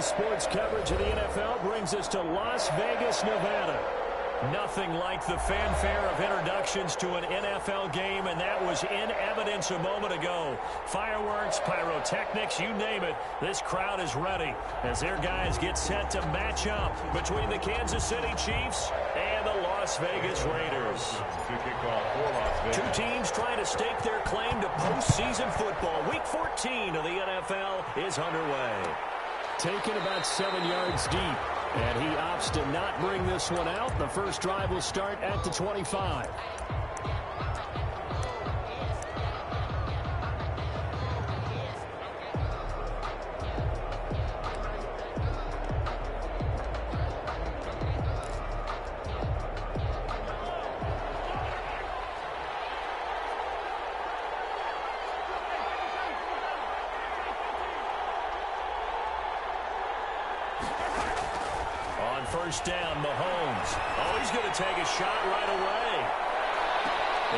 sports coverage of the NFL brings us to Las Vegas, Nevada. Nothing like the fanfare of introductions to an NFL game, and that was in evidence a moment ago. Fireworks, pyrotechnics, you name it. This crowd is ready as their guys get set to match up between the Kansas City Chiefs and the Las Vegas Raiders. Two teams trying to stake their claim to postseason football. Week 14 of the NFL is underway. Taken about 7 yards deep. And he opts to not bring this one out. The first drive will start at the 25. First down, Mahomes. Oh, he's going to take a shot right away.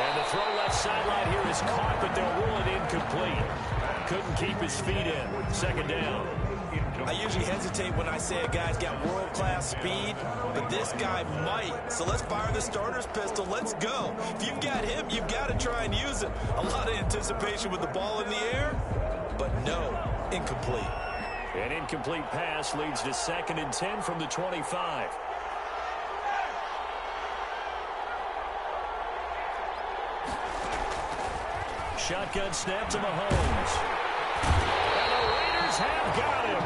And the throw left sideline here is caught, but they'll rule it incomplete. Couldn't keep his feet in. Second down. I usually hesitate when I say a guy's got world-class speed, but this guy might. So let's fire the starter's pistol. Let's go. If you've got him, you've got to try and use it. A lot of anticipation with the ball in the air, but no, incomplete. An incomplete pass leads to 2nd and 10 from the 25. Shotgun snap to Mahomes. And the Raiders have got him.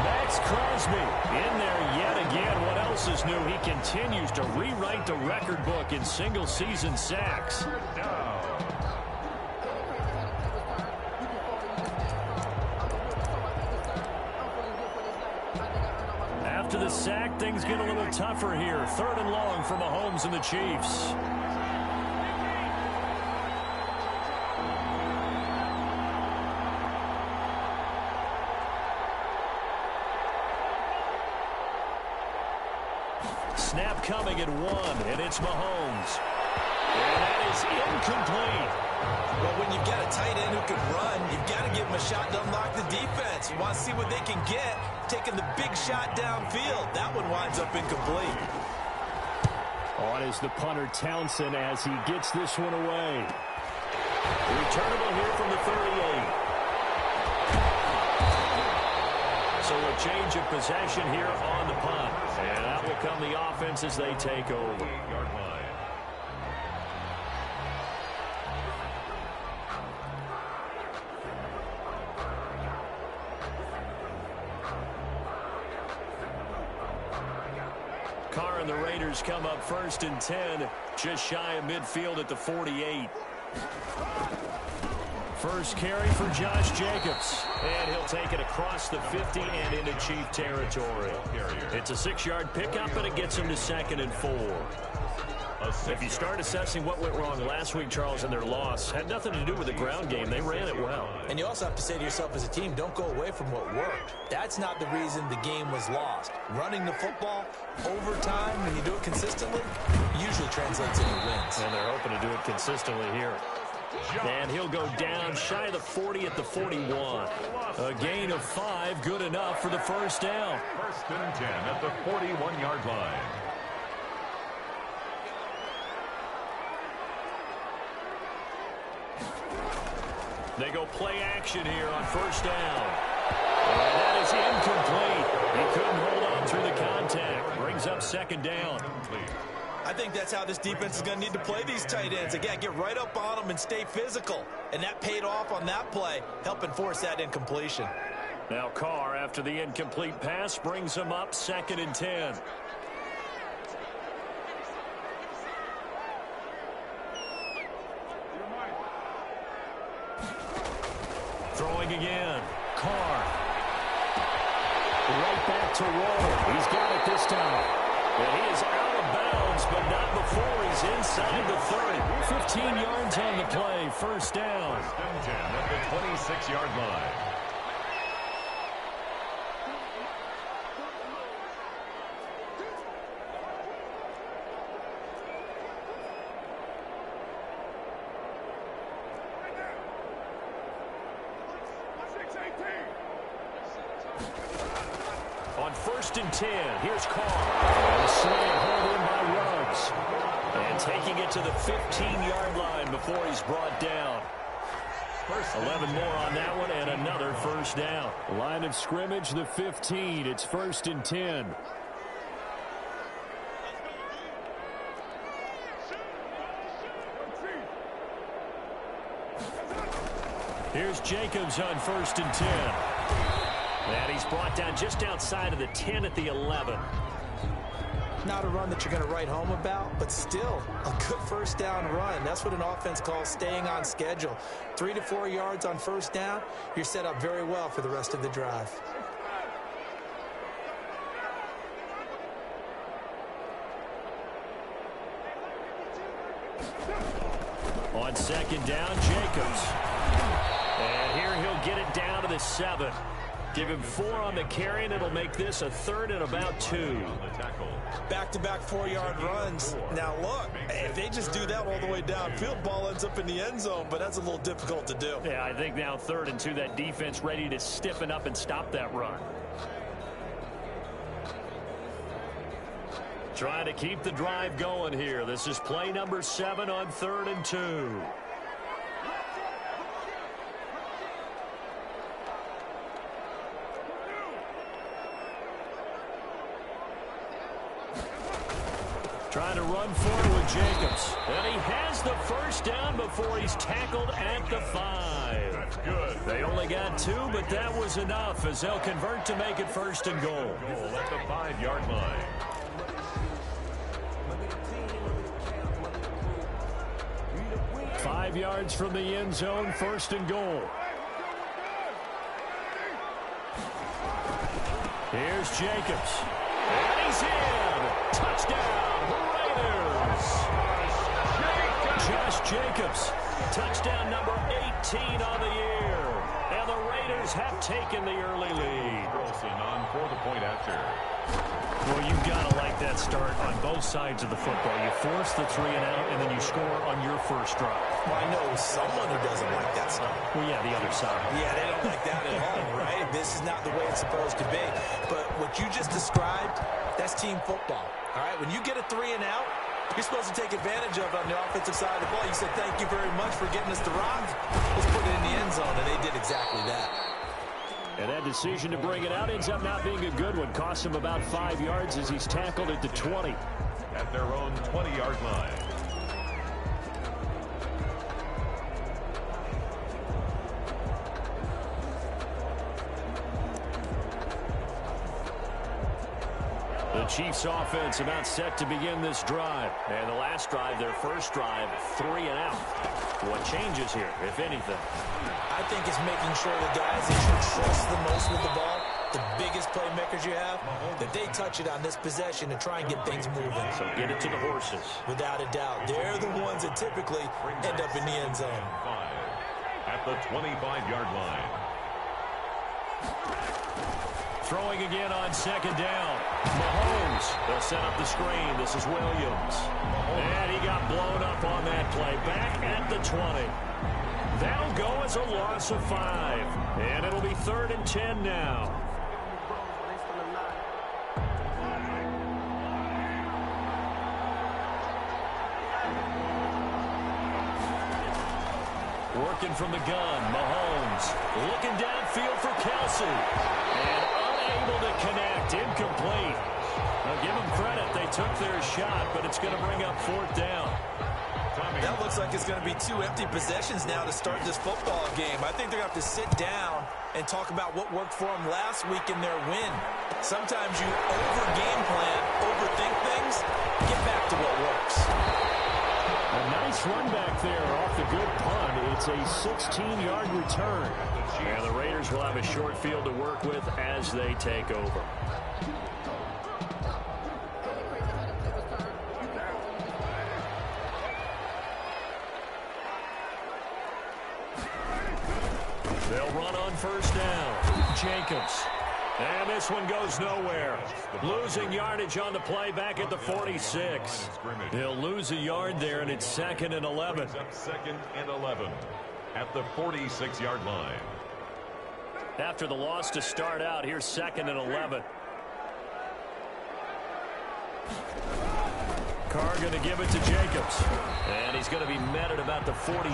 Max Crosby in there yet again. What else is new? He continues to rewrite the record book in single-season sacks. After the sack, things get a little tougher here. 3rd and long for Mahomes and the Chiefs. Snap coming at 1, and it's Mahomes. And that is incomplete. Well, when you've got a tight end who can run, you've got to give him a shot to unlock the defense. You want to see what they can get, taking the big shot downfield. That one winds up incomplete. On is the punter Townsend as he gets this one away. Returnable here from the 38. So a change of possession here on the punt. And that will come the offense as they take over. Carr and the Raiders come up 1st and 10, just shy of midfield at the 48. First carry for Josh Jacobs, and he'll take it across the 50 and into Chief territory. It's a 6-yard pickup, and it gets him to 2nd and 4. If you start assessing what went wrong last week, Charles, and their loss, had nothing to do with the ground game. They ran it well. And you also have to say to yourself as a team, don't go away from what worked. That's not the reason the game was lost. Running the football, overtime, when you do it consistently, usually translates into wins. And they're hoping to do it consistently here. And he'll go down shy of the 40 at the 41. A gain of 5, good enough for the first down. 1st and 10 at the 41-yard line. They go play action here on first down. And that is incomplete. He couldn't hold on through the contact. Brings up 2nd down. I think that's how this defense is going to need to play these tight ends. Again, get right up on them and stay physical. And that paid off on that play, helping force that incompletion. Now Carr, after the incomplete pass, brings him up 2nd and 10. Throwing again. Carr. Right back to roll. He's got it this time. And he is out of bounds, but not before he's inside the 30. 15 yards on the play. First down. 1st and 10 at the 26-yard line. first and 10. Here's Carr. And a slant held in by Ruggs. And taking it to the 15-yard line before he's brought down. 11 more on that one and another first down. Line of scrimmage, the 15. It's first and 10. Here's Jacobs on first and 10. And he's brought down just outside of the 10 at the 11. Not a run that you're going to write home about, but still a good first down run. That's what an offense calls staying on schedule. 3 to 4 yards on first down, you're set up very well for the rest of the drive. On second down, Jacobs. And here he'll get it down to the 7. Give him 4 on the carry, and it'll make this a 3rd and about 2. Back-to-back 4-yard runs. Now, look, if they just do that all the way downfield, ball ends up in the end zone, but that's a little difficult to do. Yeah, I think now 3rd and 2, that defense ready to stiffen up and stop that run. Trying to keep the drive going here. This is play number 7 on 3rd and 2. Trying to run forward with Jacobs. And he has the first down before he's tackled at the 5. That's good. They only got 2, but that was enough as they'll convert to make it first and goal. Goal at the 5-yard line. Five yards from the end zone, first and goal. Here's Jacobs. And he's in. Touchdown, Raiders. Josh Jacobs, touchdown number 18 on the year. And the Raiders have taken the early lead. Wilson on for the point after. Well, you've got to like that start on both sides of the football. You force the 3 and out, and then you score on your first drive. Well, I know someone who doesn't like that start. Well, yeah, the other side. Yeah, they don't like that at all, right? This is not the way it's supposed to be. But what you just described, that's team football, all right? When you get a 3 and out, you're supposed to take advantage of it on the offensive side of the ball. You said, thank you very much for getting us the rock. Let's put it in the end zone, and they did exactly that. And that decision to bring it out ends up not being a good one. Costs him about 5 yards as he's tackled at the 20. At their own 20-yard line. The Chiefs offense about set to begin this drive. And the last drive, their first drive, 3 and out. What changes here, if anything? I think it's making sure the guys that you trust the most with the ball, the biggest playmakers you have, that they touch it on this possession and try and get things moving. So get it to the horses. Without a doubt. They're the ones that typically end up in the end zone. 5 at the 25-yard line. Throwing again on second down. Mahomes, they'll set up the screen. This is Williams. And he got blown up on that play. Back at the 20. That'll go as a loss of 5. And it'll be 3rd and 10 now. Working from the gun, Mahomes. Looking downfield for Kelsey. And unable to connect. Incomplete. Now give them credit. They took their shot, but it's going to bring up 4th down. That looks like it's going to be 2 empty possessions now to start this football game. I think they're going to have to sit down and talk about what worked for them last week in their win. Sometimes you over-game plan, overthink things, get back to what works. A nice run back there off the good punt. It's a 16-yard return. And the Raiders will have a short field to work with as they take over. They'll run on first down. Jacobs. And this one goes nowhere. Losing yardage on the play back at the 46. They'll lose a yard there, and it's 2nd and 11. 2nd and 11 at the 46-yard line. After the loss to start out, here's 2nd and 11. Carr going to give it to Jacobs. And he's going to be met at about the 43.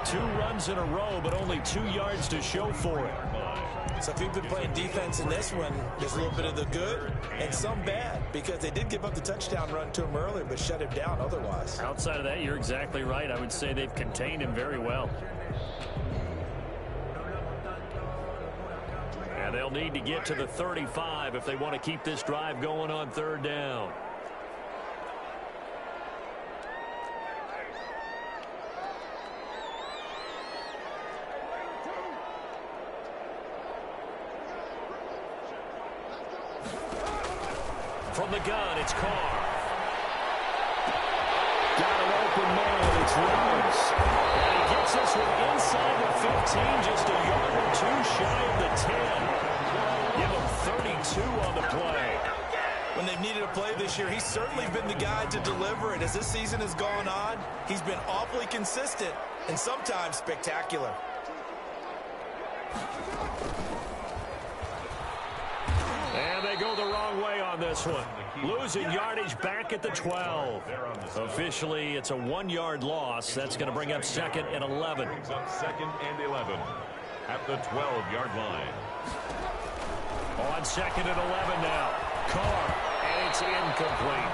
2 runs in a row, but only 2 yards to show for it. So if you've been playing defense in this one, there's a little bit of the good and some bad, because they did give up the touchdown run to him earlier, but shut him down otherwise. Outside of that, you're exactly right. I would say they've contained him very well. And they'll need to get to the 35 if they want to keep this drive going on 3rd down. From the gun, it's Carr. Got an open man, it's Rhodes. And he gets this one inside the 15, just a yard or 2 shy of the 10. Give him 32 on the play. When they've needed a play this year, he's certainly been the guy to deliver it. As this season has gone on, he's been awfully consistent and sometimes spectacular. And they go the wrong way on this one. Losing yardage back at the 12. Officially, it's a 1-yard loss. That's going to bring up 2nd and 11. Brings up 2nd and 11 at the 12-yard line. On 2nd and 11 now. Carr, and it's incomplete.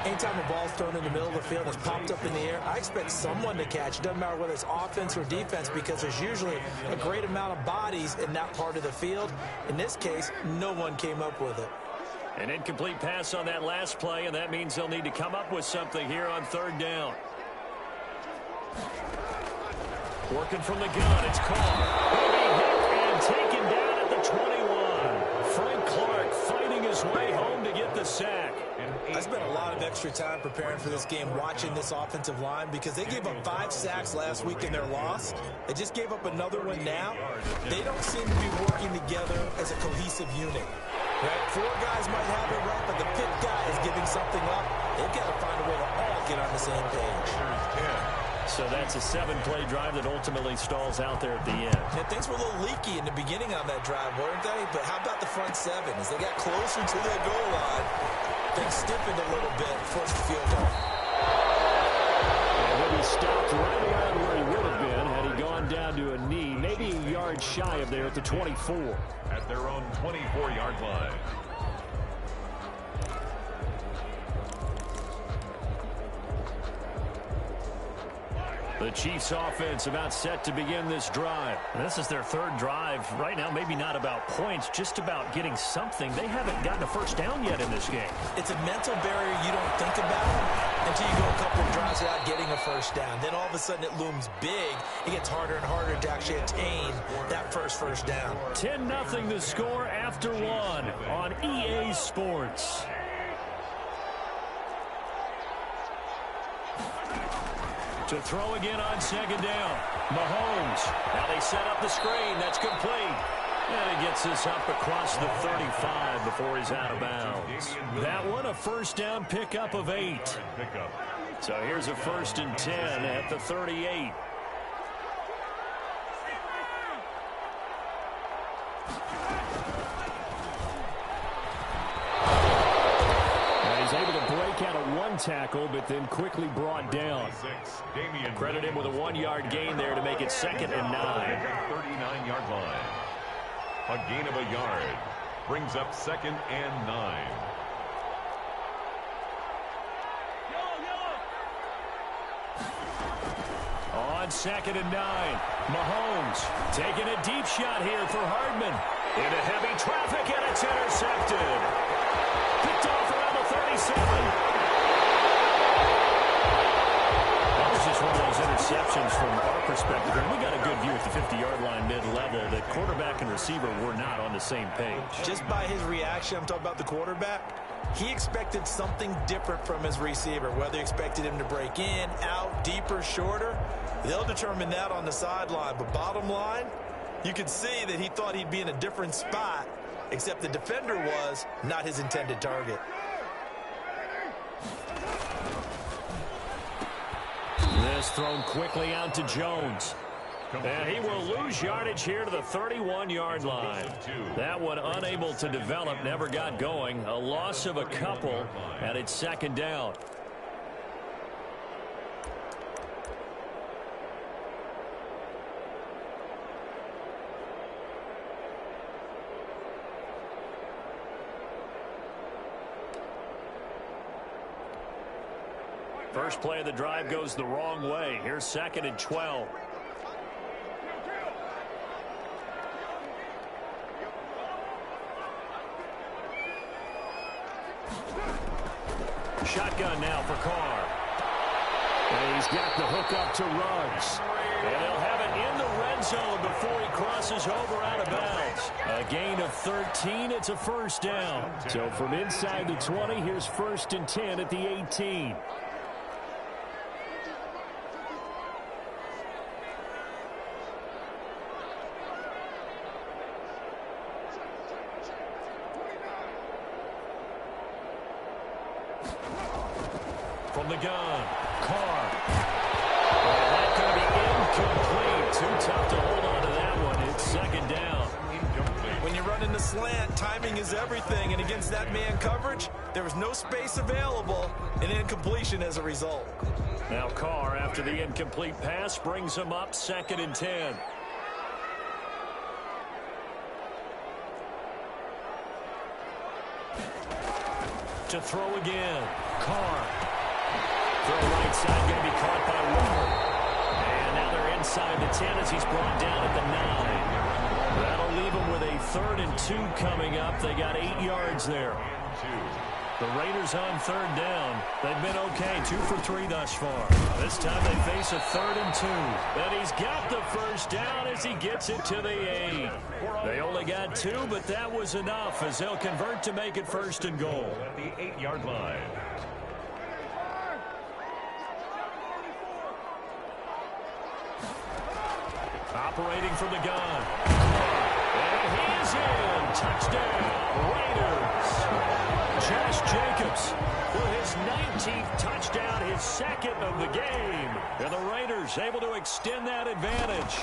Anytime a ball's thrown in the middle of the field and it's popped up in the air, I expect someone to catch. It doesn't matter whether it's offense or defense, because there's usually a great amount of bodies in that part of the field. In this case, no one came up with it. An incomplete pass on that last play, and that means they'll need to come up with something here on 3rd down. Working from the gun, it's Carr. He'll be hit and taken down at the 21. Frank Clark fighting his way home to get the sack. I spent a lot of extra time preparing for this game, watching this offensive line, because they gave up 5 sacks last week in their loss. They just gave up another one now. They don't seem to be working together as a cohesive unit. Right? 4 guys might have it right, but the 5th guy is giving something up. They've got to find a way to all get on the same page. So that's a 7-play drive that ultimately stalls out there at the end. And things were a little leaky in the beginning on that drive, weren't they? But how about the front 7? As they got closer to their goal line, things stiffened a little bit, forced the field goal. And then he stopped right around where he would have been had he gone down to a knee, maybe a yard shy of there at the 24. At their own 24-yard line. The Chiefs offense about set to begin this drive. And this is their 3rd drive. Right now, maybe not about points, just about getting something. They haven't gotten a first down yet in this game. It's a mental barrier you don't think about until you go a couple of drives without getting a first down. Then all of a sudden it looms big. It gets harder and harder to actually attain that first down. 10-0 the score after 1 on EA Sports. To throw again on 2nd down. Mahomes. Now they set up the screen. That's complete. And he gets this up across the 35 before he's out of bounds. That one, a first down pickup of 8. So here's a 1st and 10 at the 38. He's able to break out of 1 tackle, but then quickly brought down. Credit him with a 1-yard gain there to make it 2nd and 9. 39-yard line. A gain of a yard. Brings up 2nd and 9. On 2nd and 9. Mahomes taking a deep shot here for Hardman. Into heavy traffic, and it's intercepted. Picked off around the 37. That was just one of those interceptions from our perspective. And we got a good view at the 50-yard line mid-level that quarterback and receiver were not on the same page. Just by his reaction, I'm talking about the quarterback, he expected something different from his receiver. Whether he expected him to break in, out, deeper, shorter, they'll determine that on the sideline. But bottom line, you could see that he thought he'd be in a different spot, except the defender was not his intended target. This thrown quickly out to Jones. And he will lose yardage here to the 31-yard line. That one unable to develop, never got going. A loss of a couple, and it's second down. First play of the drive goes the wrong way. Here's second and 12. Shotgun now for Carr. And he's got the hook up to Ruggs. And he'll have it in the red zone before he crosses over out of bounds. A gain of 13. It's a first down. So from inside the 20, here's first and 10 at the 18. From the gun, Carr. Well, that's going to be incomplete. Too tough to hold on to that one. It's second down. When you run in the slant, timing is everything. And against that man coverage, there was no space available. An incompletion as a result. Now Carr, after the incomplete pass, brings him up second and 10. To throw again, Carr. Throw right side, going to be caught by Ward. And now they're inside the 10 as he's brought down at the 9. That'll leave them with a 3rd and 2 coming up. They got 8 yards there. The Raiders on third down. They've been okay, 2 for 3 thus far. This time they face a 3rd and 2. And he's got the first down as he gets it to the 8. They only got 2, but that was enough as they'll convert to make it first and goal. At the 8-yard line. Operating from the gun. And he is in. Touchdown, Raiders. Josh Jacobs with his 19th touchdown, his second of the game. And the Raiders able to extend that advantage.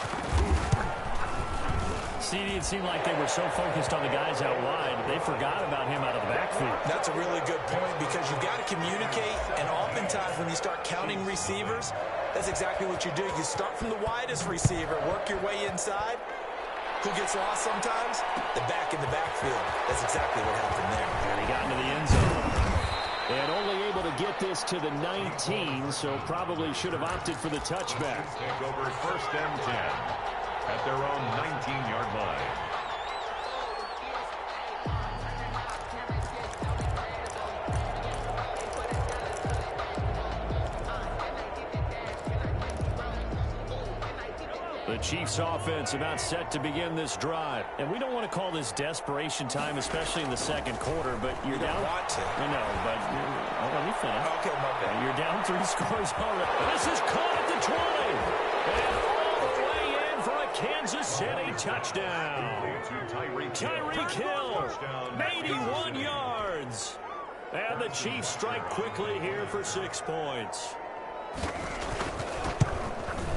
CD, it seemed like they were so focused on the guys out wide, they forgot about him out of the backfield. That's a really good point because you've got to communicate, and oftentimes when you start counting receivers, that's exactly what you do. You start from the widest receiver, work your way inside. Who gets lost sometimes? The back in the backfield. That's exactly what happened there. And he got into the end zone. And only able to get this to the 19, so probably should have opted for the touchback. Take over first and 10 at their own 19-yard line. The Chiefs offense about set to begin this drive. And we don't want to call this desperation time, especially in the second quarter, but you're down. You don't want to. I know, but let me finish. Okay, my bad. You're down 3 scores already. This is caught at the 20. And all the way in for a Kansas City touchdown. Tyreek Hill, 81 yards. And the Chiefs strike quickly here for 6 points.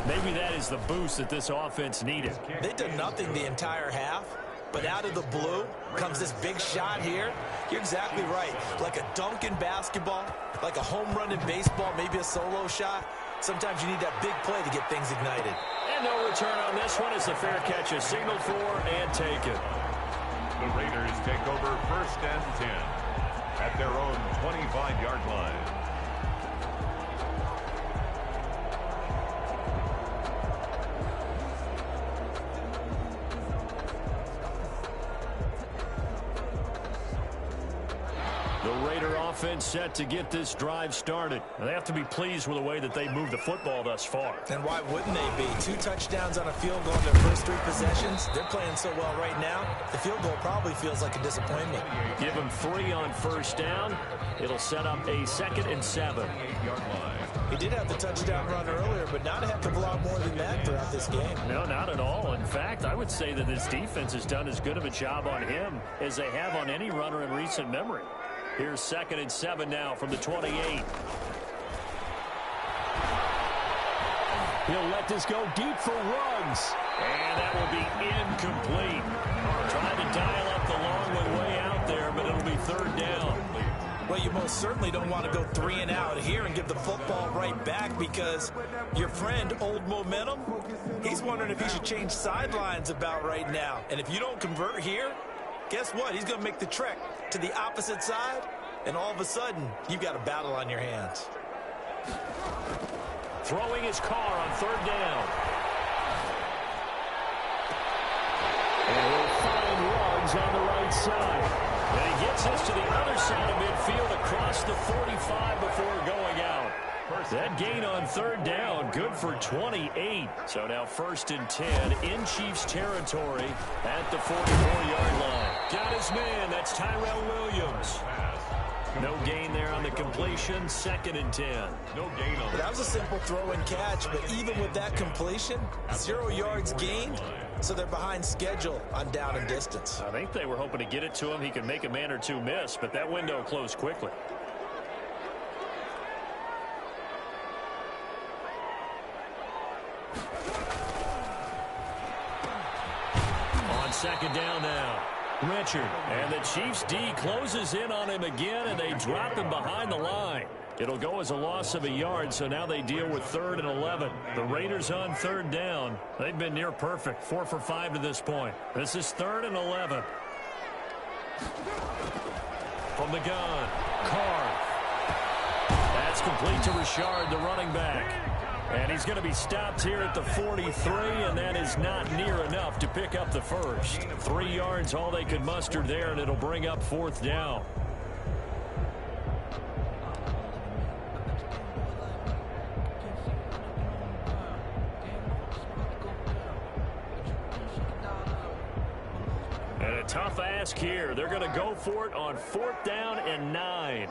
Maybe that is the boost that this offense needed. They did nothing the entire half, but out of the blue comes this big shot here. You're exactly right. Like a dunk in basketball, like a home run in baseball, maybe a solo shot. Sometimes you need that big play to get things ignited. And no return on this one as the fair catch is signaled for and taken. The Raiders take over first and 10 at their own 25-yard line. The Raider offense set to get this drive started. They have to be pleased with the way that they moved the football thus far. And why wouldn't they be? 2 touchdowns on a field goal in their first 3 possessions. They're playing so well right now, the field goal probably feels like a disappointment. Give them 3 on first down. It'll set up a 2nd and 7. He did have the touchdown run earlier, but not a heck of a lot more than that throughout this game. No, not at all. In fact, I would say that this defense has done as good of a job on him as they have on any runner in recent memory. Here's 2nd and 7 now from the 28. He'll let this go deep for Ruggs. And that will be incomplete. Trying to dial up the long one way out there, but it'll be third down. Well, you most certainly don't want to go 3 and out here and give the football right back, because your friend, Old Momentum, he's wondering if he should change sidelines about right now. And if you don't convert here, guess what? He's going to make the trek to the opposite side, and all of a sudden, you've got a battle on your hands. Throwing his car on third down. And he'll find Ruggs on the right side. And he gets this to the other side of midfield across the 45 before going out. That gain on third down, good for 28. So now 1st and 10 in Chiefs territory at the 44-yard line. Got his man. That's Tyrell Williams. No gain there on the completion. 2nd and 10. No gain on that was a simple throw and catch, but even with that completion, 0 yards gained, so they're behind schedule on down and distance. I think they were hoping to get it to him. He could make a man or two miss, but that window closed quickly. On 2nd down now. Richard, and the Chiefs D closes in on him again, and they drop him behind the line. It'll go as a loss of a yard, so now they deal with 3rd and 11. The Raiders on 3rd down. They've been near perfect, 4 for 5 to this point. This is 3rd and 11. From the gun, Carr. That's complete to Richard, the running back. And he's going to be stopped here at the 43, and that is not near enough to pick up the first. 3 yards, all they could muster there, and it'll bring up 4th down. And a tough ask here. They're going to go for it on 4th down and 9.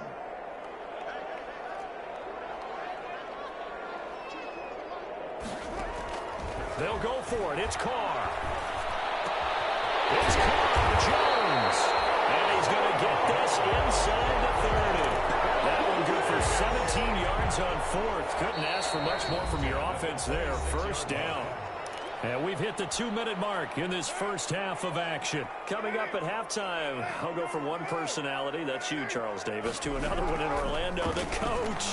They'll go for it. It's Carr. It's Carr Jones. And he's going to get this inside the 30. That one good for 17 yards on 4th. Couldn't ask for much more from your offense there. 1st down. And we've hit the 2-minute mark in this first half of action. Coming up at halftime, I'll go from one personality, that's you, Charles Davis, to another one in Orlando, the coach.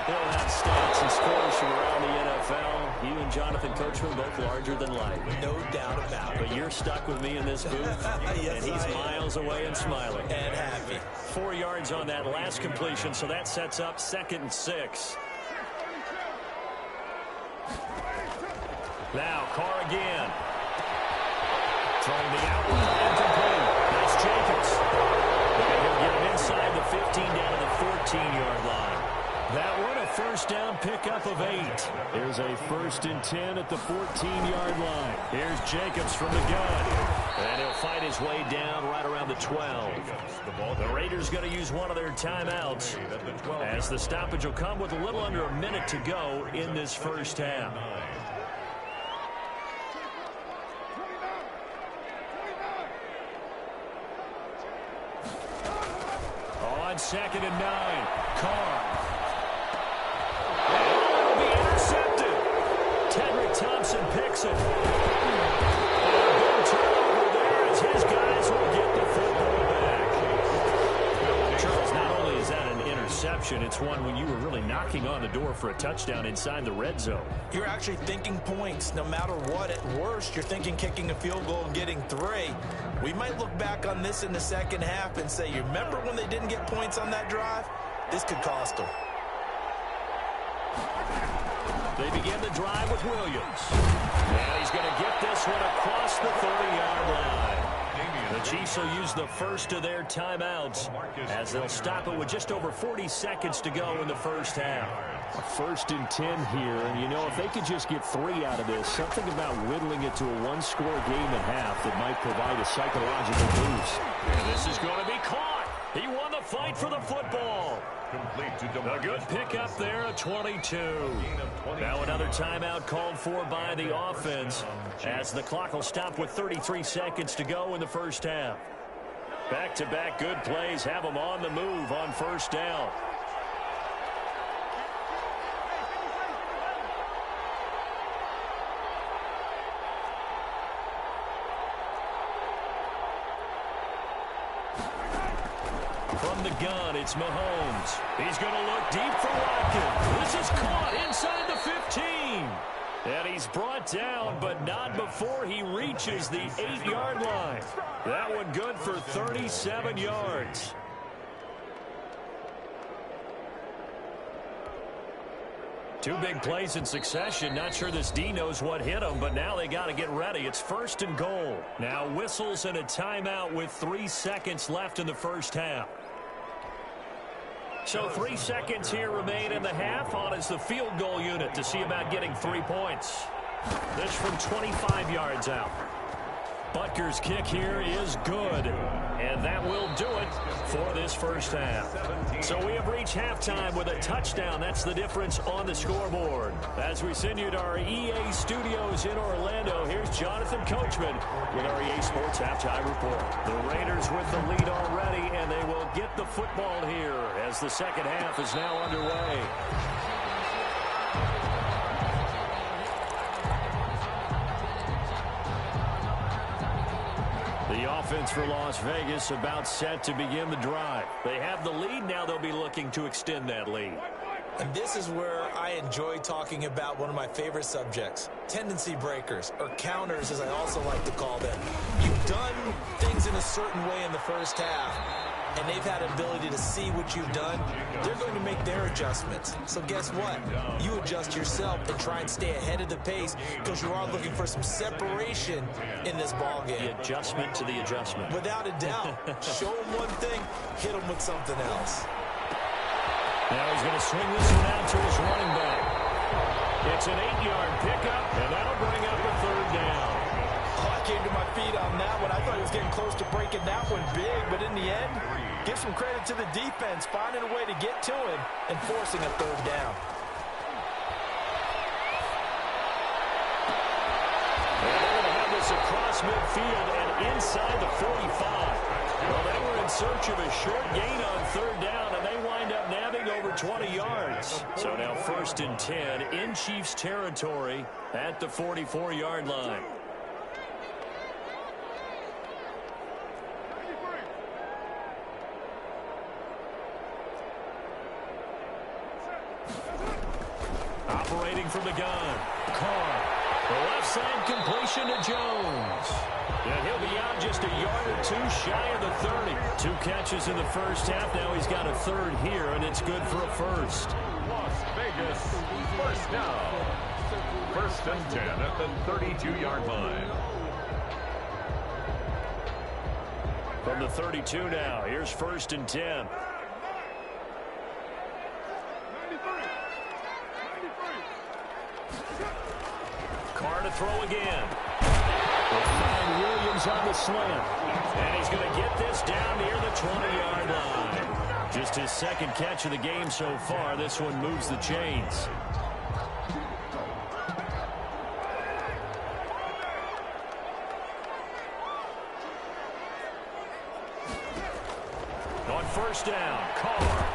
He'll have stats and scores from around the NFL. You and Jonathan Coachman both larger than life. No doubt about it. But you're stuck with me in this booth, yes, and he's miles away and smiling. And happy. 4 yards on that last completion, so that sets up 2nd and 6. Now, Carr again. Throwing the out route, incomplete. That's Jacobs. And he'll get him inside the 15 down to the 14-yard line. That one, a 1st down pickup of 8. Here's a 1st and 10 at the 14-yard line. Here's Jacobs from the gun. And he'll fight his way down right around the 12. The Raiders going to use one of their timeouts, as the stoppage will come with a little under a minute to go in this first half. On 2nd and 9, Carr. And it'll be intercepted. Tedrick Thompson picks it. And a big turnover there as his guys will get the football back. Charles, not only is that an interception, it's one when you were really knocking on the door for a touchdown inside the red zone. You're actually thinking points no matter what. At worst, you're thinking kicking a field goal and getting 3. We might look back on this in the second half and say, you remember when they didn't get points on that drive? This could cost them. They begin the drive with Williams. And he's going to get this one across the 30-yard line. The Chiefs will use the first of their timeouts as they'll stop it with just over 40 seconds to go in the first half. A 1st and 10 here, and you know, if they could just get 3 out of this, something about whittling it to a 1-score game at half that might provide a psychological boost. And this is going to be caught. He won the fight for the football. A good pickup there at 22. Now another timeout called for by the offense as the clock will stop with 33 seconds to go in the first half. Back-to-back good plays have them on the move on 1st down. From the gun, it's Mahomes. He's going to look deep for Watkins. This is caught inside the 15. And he's brought down, but not before he reaches the 8-yard line. That one good for 37 yards. Two big plays in succession. Not sure this D knows what hit him, but now they got to get ready. It's 1st and goal. Now whistles and a timeout with 3 seconds left in the first half. So 3 seconds here remain in the half. On is the field goal unit to see about getting 3 points. This from 25 yards out. Butker's kick here is good. And that will do it for this first half. So we have reached halftime with a touchdown. That's the difference on the scoreboard. As we send you to our EA studios in Orlando, here's Jonathan Coachman with our EA Sports Halftime Report. The Raiders with the lead already, and they will get the football here as the second half is now underway. The offense for Las Vegas about set to begin the drive. They have the lead. Now they'll be looking to extend that lead. And this is where I enjoy talking about one of my favorite subjects, tendency breakers, or counters as I also like to call them. You've done things in a certain way in the first half, and they've had an ability to see what you've done. They're going to make their adjustments. So guess what? You adjust yourself and try and stay ahead of the pace because you are looking for some separation in this ball game. The adjustment to the adjustment. Without a doubt. Show them one thing, hit them with something else. Now he's going to swing this one out to his running back. It's an 8-yard pickup, and that'll bring up a 3rd down. Oh, I came to my feet on that one. I thought he was getting close to breaking that one big, but in the end, give some credit to the defense, finding a way to get to him and forcing a 3rd down. And they're going to have this across midfield and inside the 45. Well, they were in search of a short gain on 3rd down, and they wind up nabbing over 20 yards. So now 1st and 10 in Chiefs territory at the 44-yard line. Operating from the gun, Carr. The left side completion to Jones. And he'll be out just a yard or 2 shy of the 30. 2 catches in the first half. Now he's got a 3rd here, and it's good for a 1st. Las Vegas, first down. 1st and 10 at the 32-yard line. From the 32 now, here's 1st and 10. Carr to throw again. They'll find Williams on the slant. And he's going to get this down near the 20-yard line. Just his 2nd catch of the game so far. This one moves the chains. On 1st down, Carr.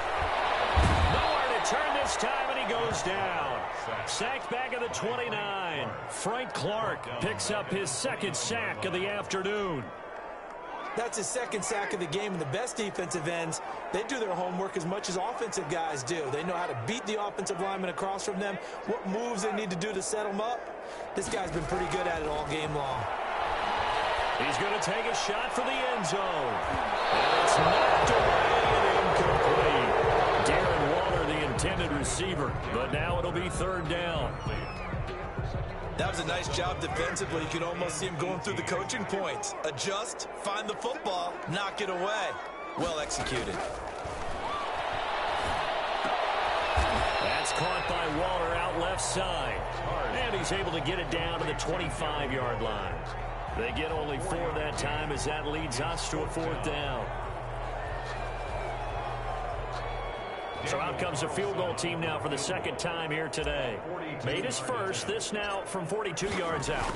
Nowhere to turn this time, and he goes down. Sacked back at the 29. Frank Clark picks up his 2nd sack of the afternoon. That's his 2nd sack of the game, and the best defensive ends, they do their homework as much as offensive guys do. They know how to beat the offensive lineman across from them, what moves they need to do to set them up. This guy's been pretty good at it all game long. He's going to take a shot for the end zone. And it's knocked away and incomplete. Darren Waller, the intended receiver, but now it'll be 3rd down. That was a nice job defensively. You can almost see him going through the coaching points. Adjust, find the football, knock it away. Well executed. That's caught by Waller out left side. And he's able to get it down to the 25-yard line. They get only 4 that time as that leads us to a 4th down. So out comes a field goal team now for the 2nd time here today. Made his first. This now from 42 yards out.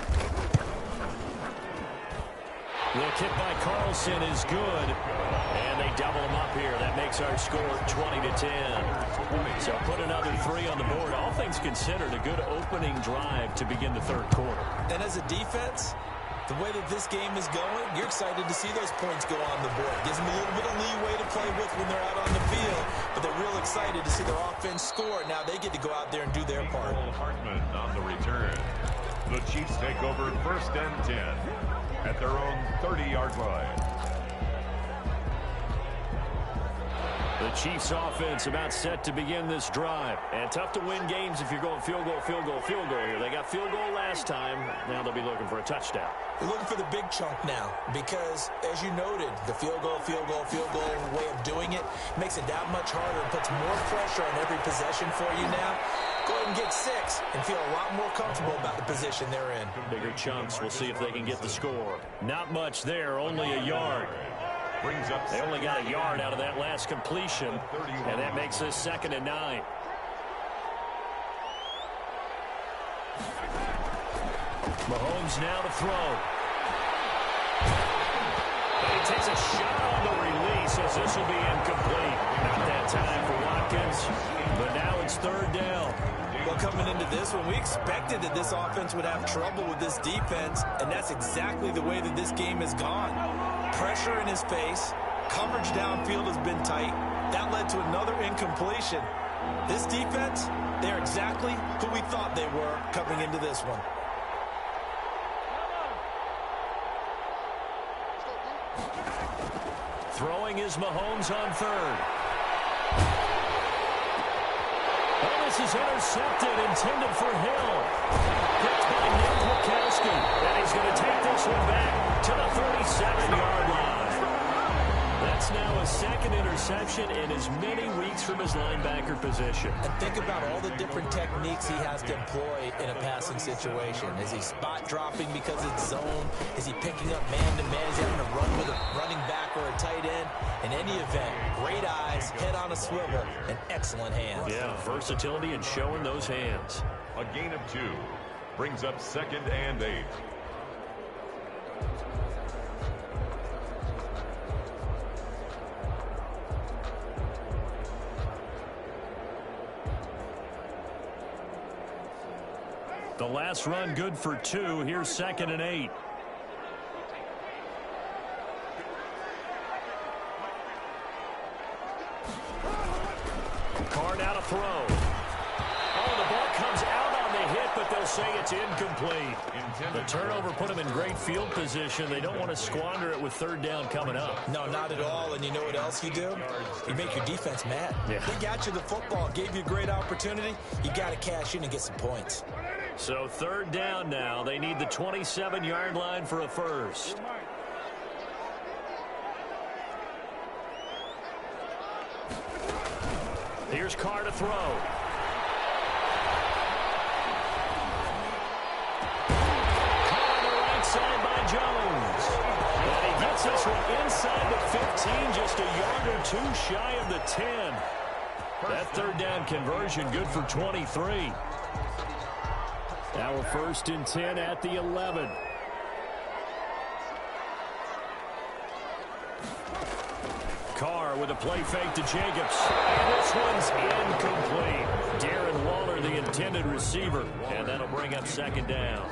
The kick by Carlson is good. And they double him up here. That makes our score 20-10. So put another 3 on the board. All things considered, a good opening drive to begin the 3rd quarter. And as a defense, The way that this game is going, you're excited to see those points go on the board. Gives them a little bit of leeway to play with when they're out on the field, but they're real excited to see their offense score. Now they get to go out there and do their part. Hartman on the return. The Chiefs take over 1st and 10 at their own 30-yard line. The Chiefs offense about set to begin this drive. And tough to win games if you're going field goal, field goal, field goal here. They got field goal last time. Now they'll be looking for a touchdown. They're looking for the big chunk now because, as you noted, the field goal way of doing it makes it that much harder and puts more pressure on every possession for you now. Go ahead and get 6 and feel a lot more comfortable about the position they're in. Bigger chunks. We'll see if they can get the score. Not much there, only a yard. They only got a yard out of that last completion, and that makes this 2nd and 9. Mahomes now to throw. And he takes a shot on the release as this will be incomplete. Not that time for Watkins, but now it's 3rd down. Well, coming into this one, we expected that this offense would have trouble with this defense, and that's exactly the way that this game has gone. Pressure in his face. Coverage downfield has been tight. That led to another incompletion. This defense, they're exactly who we thought they were coming into this one. Throwing is Mahomes on 3rd. Oh, this is intercepted, intended for Hill. Picked by Nick Wachowski. And he's going to take this one back to the 37-yard line. That's now a 2nd interception in as many weeks from his linebacker position. And think about all the different techniques he has to employ in a passing situation. Is he spot dropping because it's zone? Is he picking up man-to-man? Is he having to run with a running back or a tight end? In any event, great eyes, head on a swivel, and excellent hands. Yeah, versatility and showing those hands. A gain of 2 brings up 2nd and 8. The last run good for 2. Here's 2nd and 8. Carr now to throw. Oh, the ball comes out on the hit, but they'll say it's incomplete. The turnover put them in great field position. They don't want to squander it with 3rd down coming up. No, not at all. And you know what else you do? You make your defense mad. Yeah. They got you the football, gave you a great opportunity. You got to cash in and get some points. So 3rd down now. They need the 27-yard line for a first. Here's Carr to throw. Carr on the right side by Jones. And he gets this one inside the 15, just a yard or 2 shy of the 10. That 3rd down conversion good for 23. Now a 1st and 10 at the 11. Carr with a play fake to Jacobs. And this one's incomplete. Darren Waller, the intended receiver. And that'll bring up 2nd down.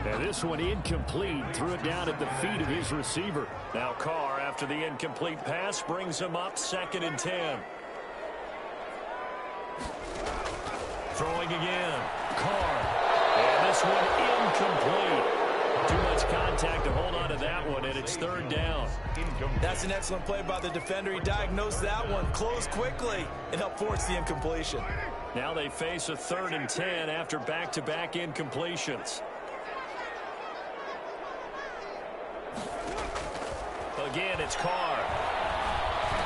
And this one incomplete. Threw it down at the feet of his receiver. Now Carr, after the incomplete pass, brings him up 2nd and 10. Throwing again. Carr. And this one incomplete. Too much contact to hold on to that one, and it's 3rd down. That's an excellent play by the defender. He diagnosed that one, closed quickly, and helped force the incompletion. Now they face a 3rd and 10 after back-to-back incompletions. Again, it's Carr.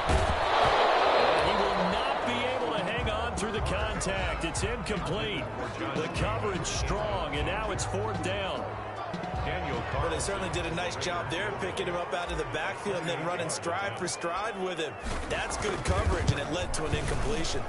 And he will not be able to hang on through the contact. It's incomplete. The coverage strong, and now it's 4th down. Well, they certainly did a nice job there, picking him up out of the backfield and then running stride for stride with him. That's good coverage, and it led to an incompletion.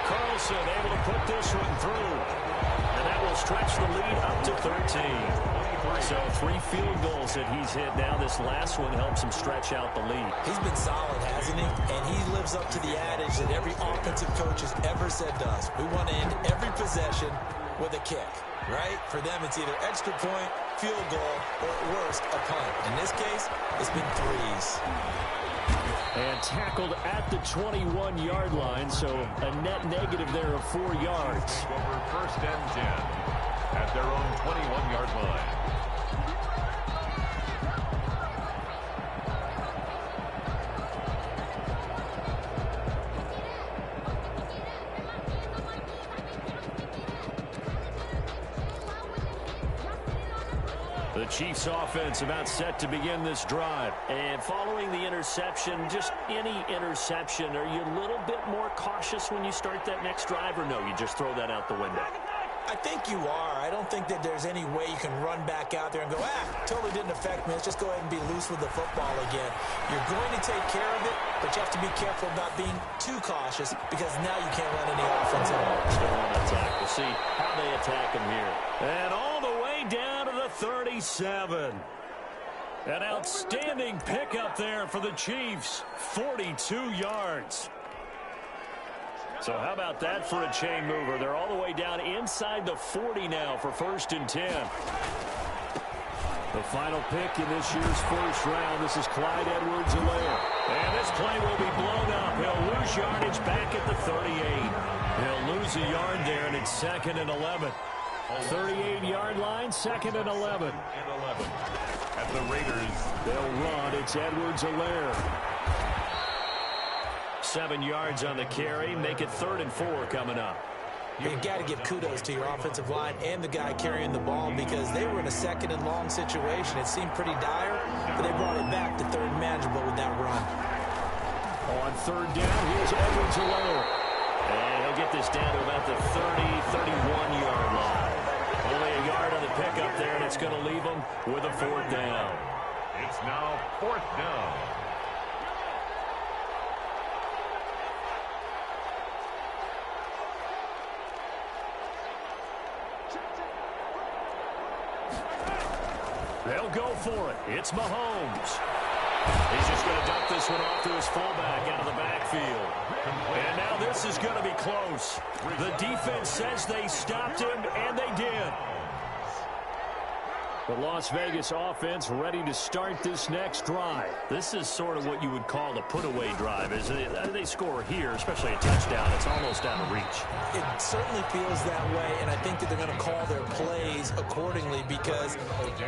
Carlson able to put this one through. And that will stretch the lead up to 13. So 3 field goals that he's hit now. This last one helps him stretch out the lead. He's been solid, hasn't he? And he lives up to the adage that every offensive coach has ever said to us. We want to end every possession with a kick. right? For them, it's either extra point, field goal, or at worst, a punt. In this case, it's been threes. And tackled at the 21-yard line, so a net negative there of 4 yards. Over first and 10 at their own 21-yard line. The Chiefs offense about set to begin this drive. And following the interception, just any interception, are you a little bit more cautious when you start that next drive, or no, you just throw that out the window? I think you are. I don't think that there's any way you can run back out there and go, totally didn't affect me. Let's just go ahead and be loose with the football again. You're going to take care of it, but you have to be careful about being too cautious because now you can't run any offense at all. Still on attack. We'll see how they attack him here. And all the way down to the 37. An outstanding pickup there for the Chiefs. 42 yards. So how about that for a chain mover? They're all the way down inside the 40 now for 1st and 10. The final pick in this year's first round. This is Clyde Edwards-Helaire. And this play will be blown up. He'll lose yardage back at the 38. He'll lose a yard there, and it's 2nd and 11. 38-yard line, 2nd and 11. At the Raiders. They'll run. It's Edwards-Helaire. 7 yards on the carry. Make it 3rd and 4 coming up. You've got to give kudos to your offensive line and the guy carrying the ball because they were in a 2nd and long situation. It seemed pretty dire, but they brought it back to 3rd and manageable with that run. On 3rd down, here's Edwards-Helaire. And he'll get this down to about the 31-yard line. Only a yard on the pickup there, and it's going to leave them with a 4th down. It's now 4th down. They'll go for it. It's Mahomes. He's just going to dump this one off to his fullback out of the backfield. And now this is going to be close. The defense says they stopped him, and they did. The Las Vegas offense ready to start this next drive. This is sort of what you would call the put-away drive. As they score here, especially a touchdown, it's almost out of reach. It certainly feels that way, and I think that they're going to call their plays accordingly because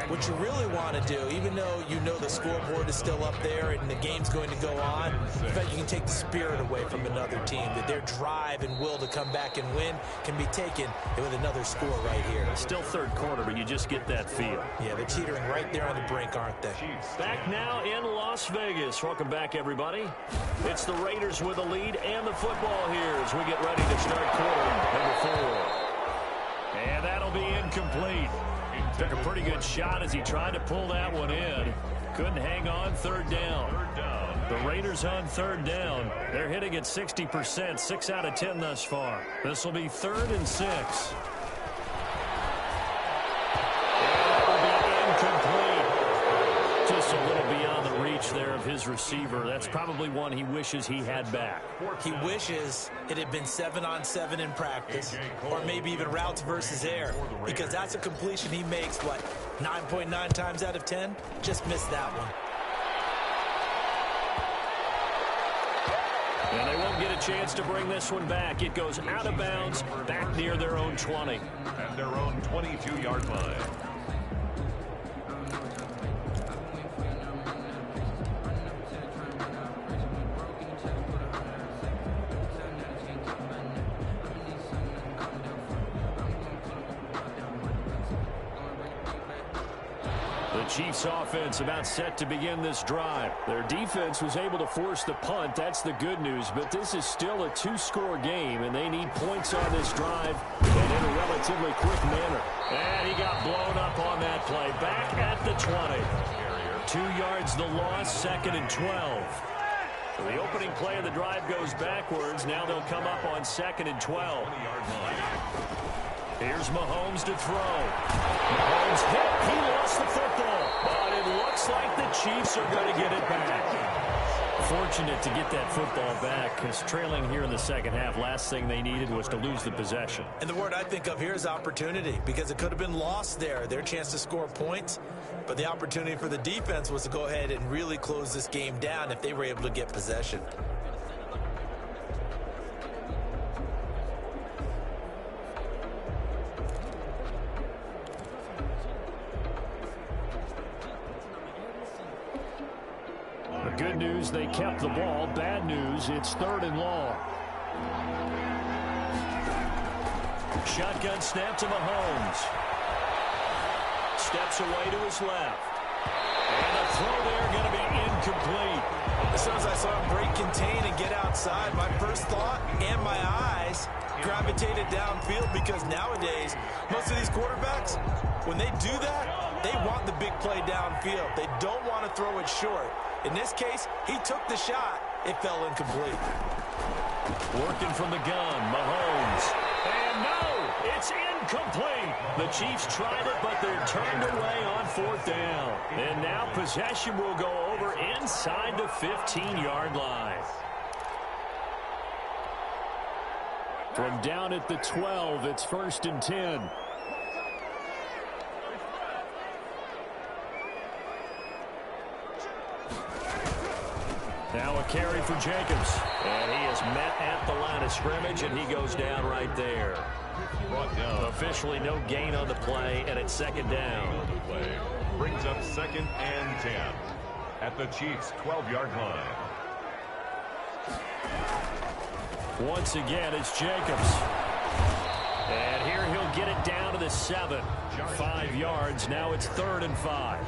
what you really want to do, even though you know the scoreboard is still up there and the game's going to go on, in fact, you can take the spirit away from another team, that their drive and will to come back and win can be taken with another score right here. Still 3rd quarter, but you just get that feel. Yeah, they're teetering right there on the brink, aren't they? Back now in Las Vegas. Welcome back, everybody. It's the Raiders with the lead and the football here as we get ready to start quarter number 4. And that'll be incomplete. Took a pretty good shot as he tried to pull that one in. Couldn't hang on. 3rd down. The Raiders on 3rd down. They're hitting at 60%, 6 out of 10 thus far. This will be 3rd and 6. Just a little beyond the reach there of his receiver. That's probably one he wishes he had back. He wishes it had been 7-on-7 in practice, or maybe even routes versus air, because that's a completion he makes, 9.9 times out of 10? Just missed that one. And they won't get a chance to bring this one back. It goes out of bounds, back near their own 20. And their own 22-yard line. Chiefs offense about set to begin this drive. Their defense was able to force the punt. That's the good news, but this is still a 2-score game, and they need points on this drive and in a relatively quick manner. And he got blown up on that play. Back at the 20. 2 yards the loss, 2nd and 12. So the opening play of the drive goes backwards. Now they'll come up on 2nd and 12. Here's Mahomes to throw. Mahomes hit. He lost the football. But it looks like the Chiefs are going to get it back. Fortunate to get that football back, because trailing here in the second half, last thing they needed was to lose the possession. And the word I think of here is opportunity, because it could have been lost there. Their chance to score points, but the opportunity for the defense was to go ahead and really close this game down if they were able to get possession. Good news, they kept the ball. Bad news, it's 3rd and long. Shotgun snap to Mahomes. Steps away to his left. And a throw there going to be incomplete. As soon as I saw him break contain and get outside, my first thought and my eyes gravitated downfield, because nowadays, most of these quarterbacks, when they do that, they want the big play downfield. They don't want to throw it short. In this case, he took the shot. It fell incomplete. Working from the gun, Mahomes. And no, it's incomplete. The Chiefs tried it, but they're turned away on 4th down. And now possession will go over inside the 15-yard line. From down at the 12, it's 1st and 10. Now a carry for Jacobs. And he is met at the line of scrimmage, and he goes down right there. Brought down. Officially no gain on the play, and it's 2nd down. On the play. Brings up 2nd and 10 at the Chiefs' 12-yard line. Once again, it's Jacobs. And here he'll get it down to the 7. 5 yards. Now it's 3rd and 5.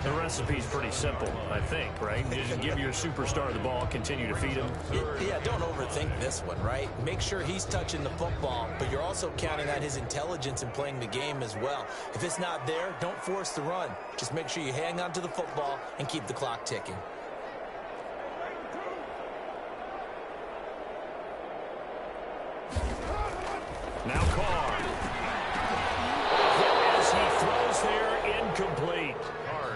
The recipe's pretty simple, I think, right? You just give your superstar the ball, continue to feed him. Yeah, don't overthink this one, right? Make sure he's touching the football, but you're also counting on his intelligence in playing the game as well. If it's not there, don't force the run. Just make sure you hang on to the football and keep the clock ticking. Now Carr. As he throws there, incomplete.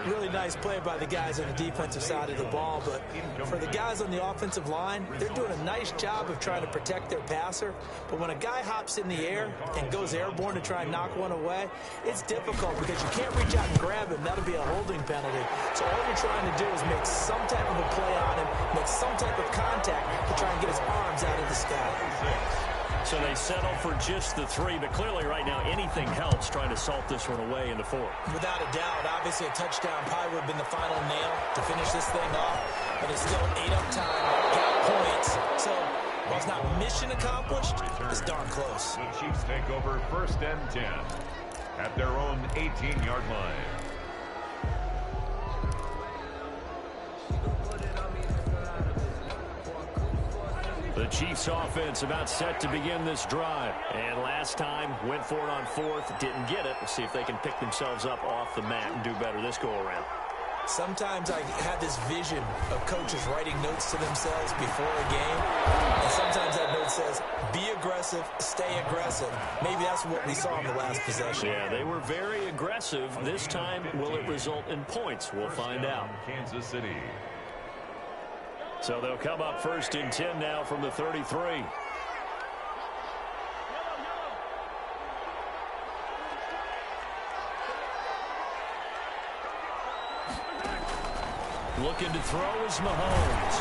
Really nice play by the guys on the defensive side of the ball, but for the guys on the offensive line, they're doing a nice job of trying to protect their passer. But when a guy hops in the air and goes airborne to try and knock one away, it's difficult because you can't reach out and grab him. That'll be a holding penalty. So all you're trying to do is make some type of a play on him, make some type of contact to try and get his arms out of the sky. So they settle for just the 3, but clearly right now anything helps trying to salt this one away in the 4th. Without a doubt, obviously a touchdown probably would have been the final nail to finish this thing off, but it's still 8 up time, got points. So while it's not mission accomplished, it's darn close. The Chiefs take over 1st and 10 at their own 18-yard line. The Chiefs offense about set to begin this drive. And last time, went for it on 4th, didn't get it. We'll see if they can pick themselves up off the mat and do better this go-around. Sometimes I have this vision of coaches writing notes to themselves before a game. And sometimes that note says, be aggressive, stay aggressive. Maybe that's what we saw in the last possession. Yeah, they were very aggressive. This time, will it result in points? We'll find out. Kansas City. So they'll come up 1st and 10 now from the 33. Looking to throw is Mahomes.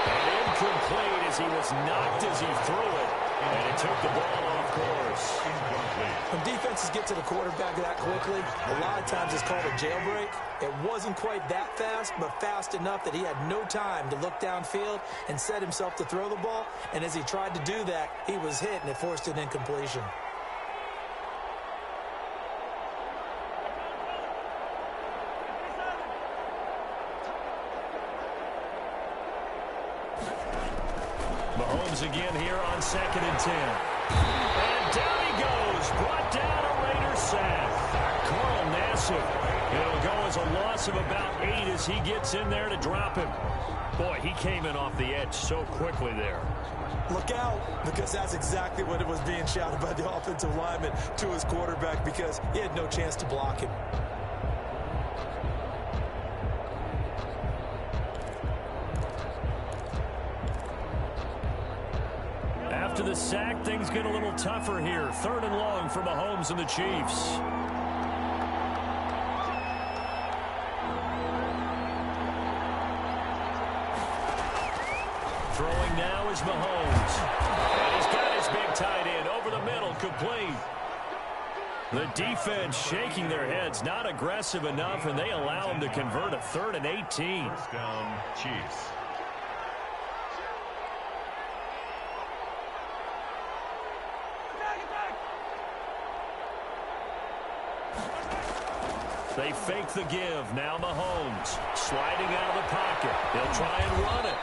And incomplete as he was knocked as he threw it. And it took the ball off course. When defenses get to the quarterback that quickly, a lot of times it's called a jailbreak. It wasn't quite that fast, but fast enough that he had no time to look downfield and set himself to throw the ball. And as he tried to do that, he was hit, and it forced an incompletion. Mahomes again here on 2nd and 10. And down he goes. Brought down a Raider sack. Carl Nassib. It'll go as a loss of about 8 as he gets in there to drop him. Boy, he came in off the edge so quickly there. Look out, because that's exactly what it was being shouted by the offensive lineman to his quarterback, because he had no chance to block him. the sack, things get a little tougher here. 3rd and long for Mahomes and the Chiefs. Throwing now is Mahomes. And he's got his big tight end over the middle, complete. The defense shaking their heads, not aggressive enough, and they allow him to convert a 3rd and 18. First down, Chiefs. They fake the give. Now Mahomes sliding out of the pocket. He'll try and run it.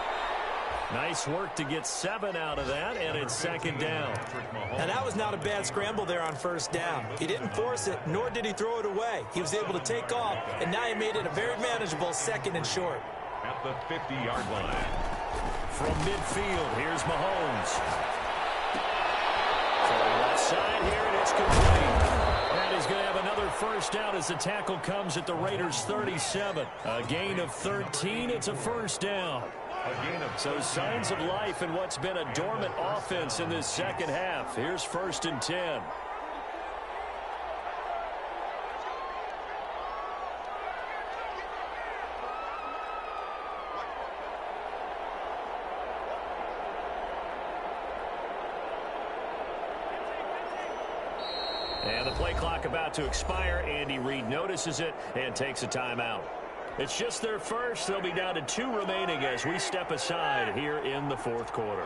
Nice work to get 7 out of that, and it's 2nd down. And that was not a bad scramble there on 1st down. He didn't force it, nor did he throw it away. He was able to take off, and now he made it a very manageable 2nd and short. At the 50-yard line. From midfield, here's Mahomes. Throwing left side here, and it's complete. And he's going to have another 1st down as the tackle comes at the Raiders' 37. A gain of 13. It's a 1st down. So signs of life in what's been a dormant offense in this 2nd half. Here's 1st and 10. And the play clock about to expire. Andy Reid notices it and takes a timeout. It's just their first. They'll be down to 2 remaining as we step aside here in the 4th quarter.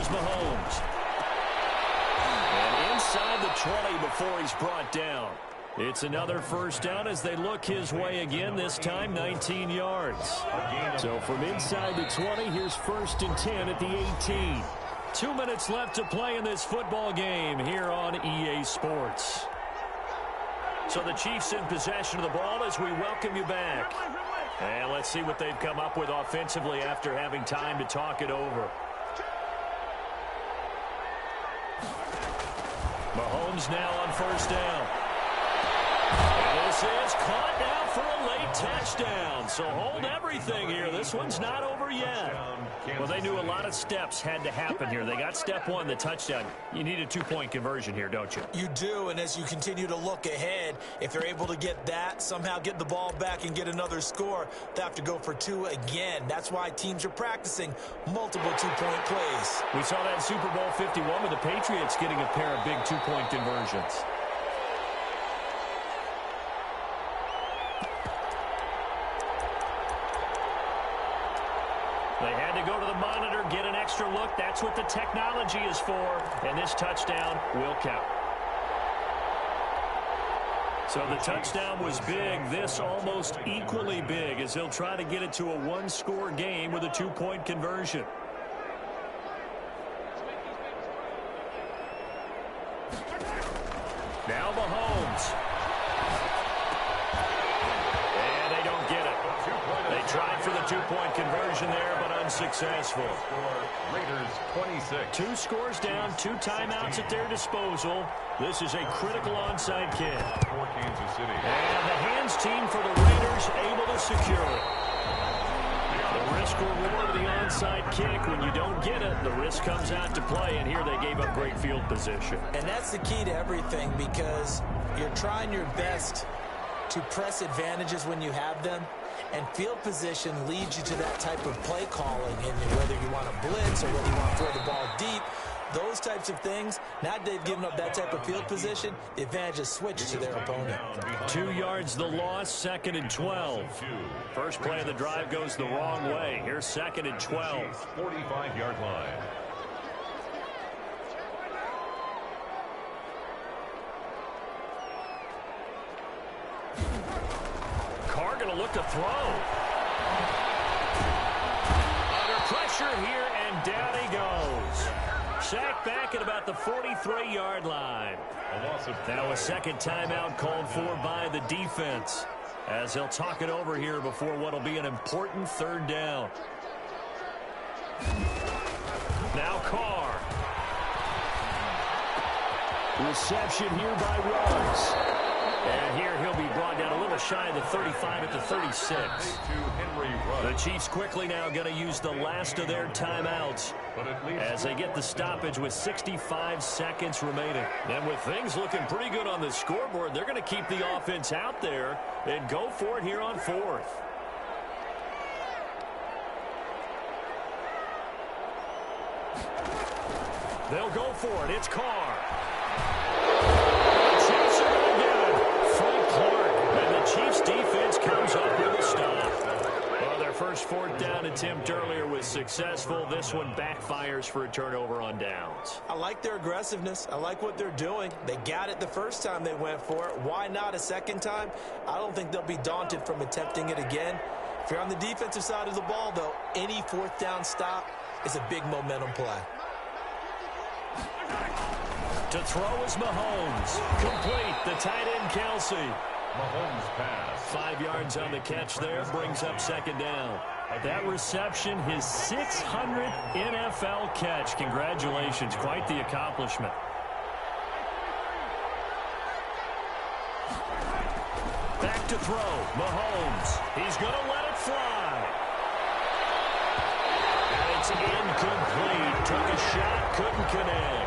Mahomes. And inside the 20 before he's brought down. It's another 1st down as they look his way again, this time 19 yards. So from inside the 20, here's 1st and 10 at the 18. 2 minutes left to play in this football game here on EA Sports. So the Chiefs in possession of the ball as we welcome you back. And let's see what they've come up with offensively after having time to talk it over. Mahomes now on 1st down. And this is caught now for a late touchdown. So hold everything here. This one's not over yet. Well, they knew a lot of steps had to happen here. They got step 1, the touchdown. You need a 2-point conversion here, don't you? You do, and as you continue to look ahead, if they're able to get that, somehow get the ball back and get another score, they have to go for 2 again. That's why teams are practicing multiple 2-point plays. We saw that in Super Bowl 51 with the Patriots getting a pair of big 2-point conversions. They had to go to the monitor, get an extra look. That's what the technology is for. And this touchdown will count. So the touchdown was big. This almost equally big as they'll try to get it to a 1-score game with a 2-point conversion. Now Mahomes. And they don't get it. They tried for the 2-point conversion there, but unsuccessful. Raiders 26. 2 scores down, 2 timeouts at their disposal. This is a critical onside kick. For Kansas City. And the hands team for the Raiders able to secure it. The risk reward of the onside kick. When you don't get it, the risk comes out to play, and here they gave up great field position. And that's the key to everything, because you're trying your best to press advantages when you have them. And field position leads you to that type of play calling, and whether you want to blitz or whether you want to throw the ball deep, those types of things. Now they've given up that type of field position, the advantage is switched to their opponent. 2 yards the loss, 2nd and 12. First play of the drive goes the wrong way. Here's 2nd and 12. 45-yard line. Carr going to look to throw. Under pressure here, and down he goes. sack back at about the 43-yard line. Now a second timeout called for by the defense, as they'll talk it over here before what will be an important third down. Now Carr. Reception here by Ruggs. And here he'll be brought down a little shy of the 35 at the 36. The Chiefs quickly now going to use the last of their timeouts as they get the stoppage with 65 seconds remaining. And with things looking pretty good on the scoreboard, they're going to keep the offense out there and go for it here on fourth. They'll go for it. It's Carr. The Chiefs are going to get it. Frank Clark. And the Chiefs defense comes up with a stop. Well, their first fourth down attempt earlier was successful. This one backfires for a turnover on downs. I like their aggressiveness. I like what they're doing. They got it the first time they went for it. Why not a second time? I don't think they'll be daunted from attempting it again. If you're on the defensive side of the ball, though, any fourth down stop is a big momentum play. To throw is Mahomes. Complete. The tight end, Kelsey. Mahomes pass. 5 yards on the catch there. Brings up second down. That reception, his 600th NFL catch. Congratulations. Quite the accomplishment. Back to throw. Mahomes. He's going to let it fly. And it's incomplete. Took a shot. Couldn't connect.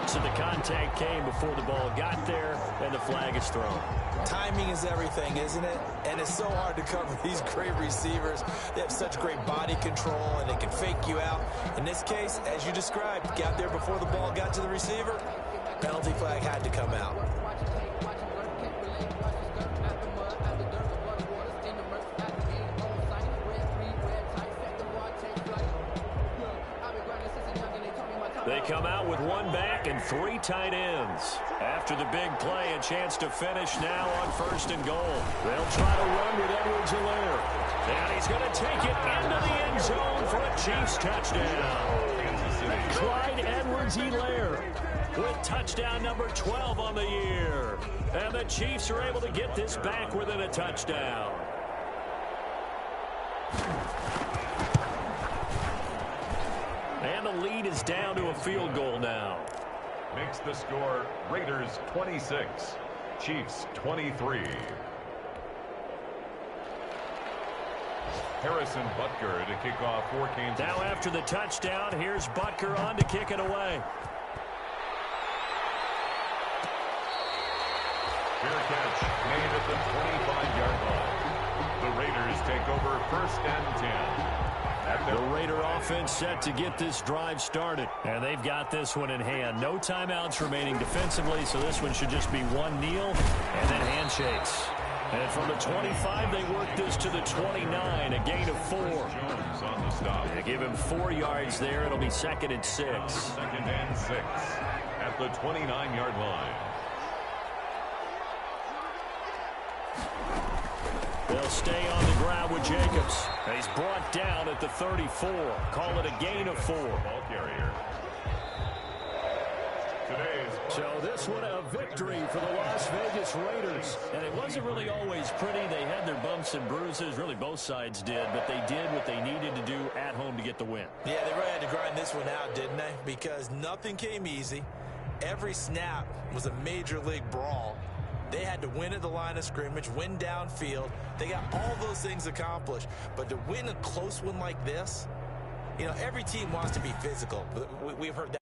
So the contact came before the ball got there, and the flag is thrown. Timing is everything, isn't it? And it's so hard to cover these great receivers. They have such great body control, and they can fake you out. In this case, as you described, got there before the ball got to the receiver. Penalty flag had to come out. They come out with one back and 3 tight ends. After the big play, a chance to finish now on first and goal. They'll try to run with Edwards-Helaire. And he's going to take it into the end zone for a Chiefs touchdown. Clyde Edwards-Helaire with touchdown number 12 on the year. And the Chiefs are able to get this back within a touchdown. And the lead is down to a field goal now. Makes the score Raiders 26, Chiefs 23. Harrison Butker to kick off for Kansas. Now after the touchdown, here's Butker on to kick it away. Fair catch made at the 25-yard line. The Raiders take over first and 10. The Raider offense set to get this drive started. And they've got this one in hand. No timeouts remaining defensively, so this one should just be one kneel and then handshakes. And from the 25, they work this to the 29, a gain of 4. Jones on the stop. They give him 4 yards there. It'll be 2nd and 6. 2nd and 6 at the 29-yard line. They'll stay on the ground with Jacobs. He's brought down at the 34. Call it a gain of 4. Ball carrier. So this one a victory for the Las Vegas Raiders. And it wasn't really always pretty. They had their bumps and bruises. Really both sides did. But they did what they needed to do at home to get the win. Yeah, they really had to grind this one out, didn't they? Because nothing came easy. Every snap was a major league brawl. They had to win at the line of scrimmage, win downfield. They got all those things accomplished. But to win a close one like this, you know, every team wants to be physical. We've heard that.